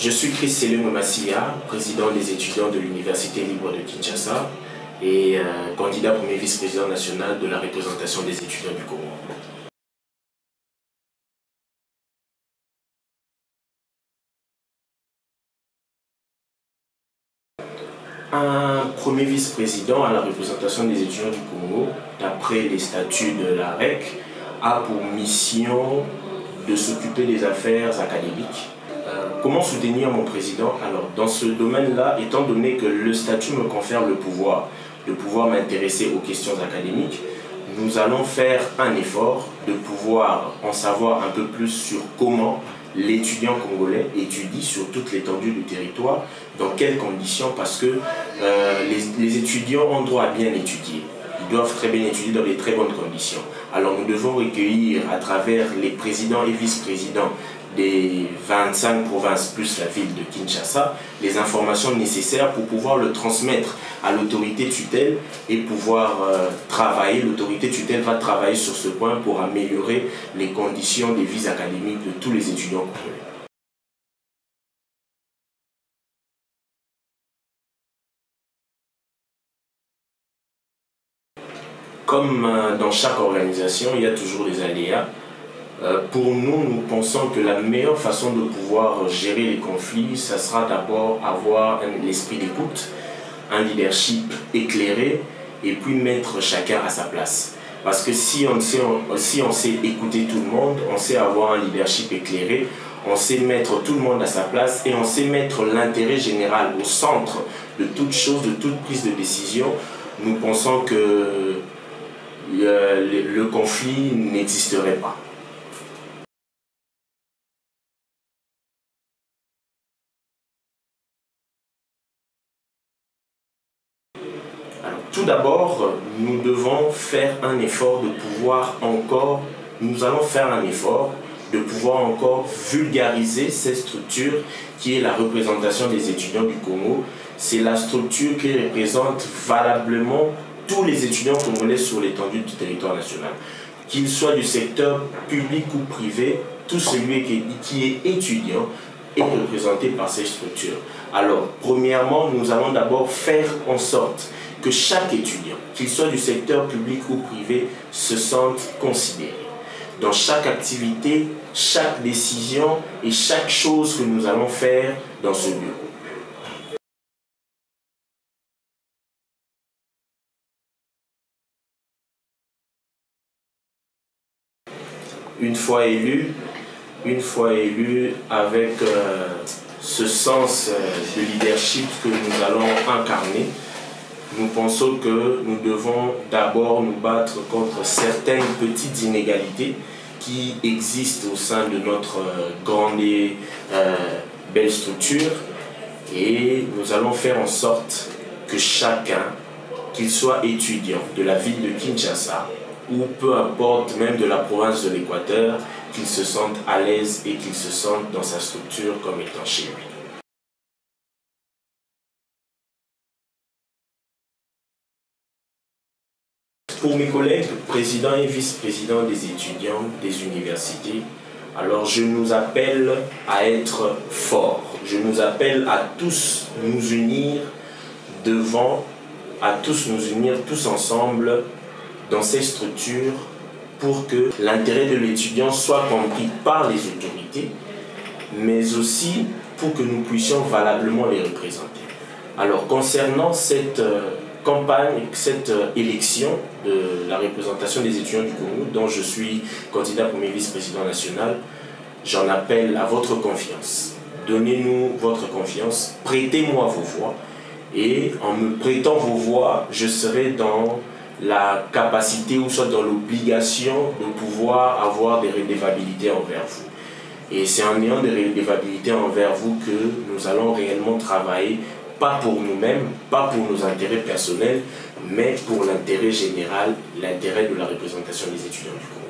Je suis Chris Selung Massia, président des étudiants de l'Université libre de Kinshasa et candidat premier vice-président national de la représentation des étudiants du Congo. Un premier vice-président à la représentation des étudiants du Congo, d'après les statuts de la REC, a pour mission de s'occuper des affaires académiques. Comment soutenir mon président? Alors, dans ce domaine-là, étant donné que le statut me confère le pouvoir de pouvoir m'intéresser aux questions académiques, nous allons faire un effort de pouvoir en savoir un peu plus sur comment l'étudiant congolais étudie sur toute l'étendue du territoire, dans quelles conditions, parce que les étudiants ont droit à bien étudier. Ils doivent très bien étudier dans des très bonnes conditions. Alors nous devons recueillir à travers les présidents et vice-présidents des 25 provinces plus la ville de Kinshasa les informations nécessaires pour pouvoir le transmettre à l'autorité tutelle et pouvoir travailler. L'autorité tutelle va travailler sur ce point pour améliorer les conditions des vies académiques de tous les étudiants congolais. Comme dans chaque organisation, il y a toujours des aléas. Pour nous, nous pensons que la meilleure façon de pouvoir gérer les conflits, ça sera d'abord avoir l'esprit d'écoute, un leadership éclairé et puis mettre chacun à sa place. Parce que si on sait écouter tout le monde, on sait avoir un leadership éclairé, on sait mettre tout le monde à sa place et on sait mettre l'intérêt général au centre de toute chose, de toute prise de décision, nous pensons que le conflit n'existerait pas. Alors, tout d'abord, nous devons faire un effort de pouvoir encore, nous allons faire un effort de pouvoir encore vulgariser cette structure qui est la représentation des étudiants du Congo. C'est la structure qui représente valablement tous les étudiants congolais sur l'étendue du territoire national. Qu'ils soient du secteur public ou privé, tout celui qui est étudiant est représenté par ces structures. Alors, premièrement, nous allons d'abord faire en sorte que chaque étudiant, qu'il soit du secteur public ou privé, se sente considéré. Dans chaque activité, chaque décision et chaque chose que nous allons faire dans ce bureau. Une fois élu avec ce sens de leadership que nous allons incarner, nous pensons que nous devons d'abord nous battre contre certaines petites inégalités qui existent au sein de notre grande et belle structure, et nous allons faire en sorte que chacun, qu'il soit étudiant de la ville de Kinshasa ou peu importe même de la province de l'Équateur, qu'il se sente à l'aise et qu'il se sente dans sa structure comme étant chez lui. Pour mes collègues, présidents et vice-présidents des étudiants des universités, alors je nous appelle à être forts. Je nous appelle à tous nous unir tous ensemble dans ces structures pour que l'intérêt de l'étudiant soit compris par les autorités, mais aussi pour que nous puissions valablement les représenter. Alors, concernant cette campagne, cette élection de la représentation des étudiants du Congo, dont je suis candidat premier vice-président national, j'en appelle à votre confiance. Donnez-nous votre confiance, prêtez-moi vos voix, et en me prêtant vos voix, je serai dans la capacité ou soit dans l'obligation de pouvoir avoir des redevabilités envers vous. Et c'est en ayant des redevabilités envers vous que nous allons réellement travailler, pas pour nous-mêmes, pas pour nos intérêts personnels, mais pour l'intérêt général, l'intérêt de la représentation des étudiants du Congo.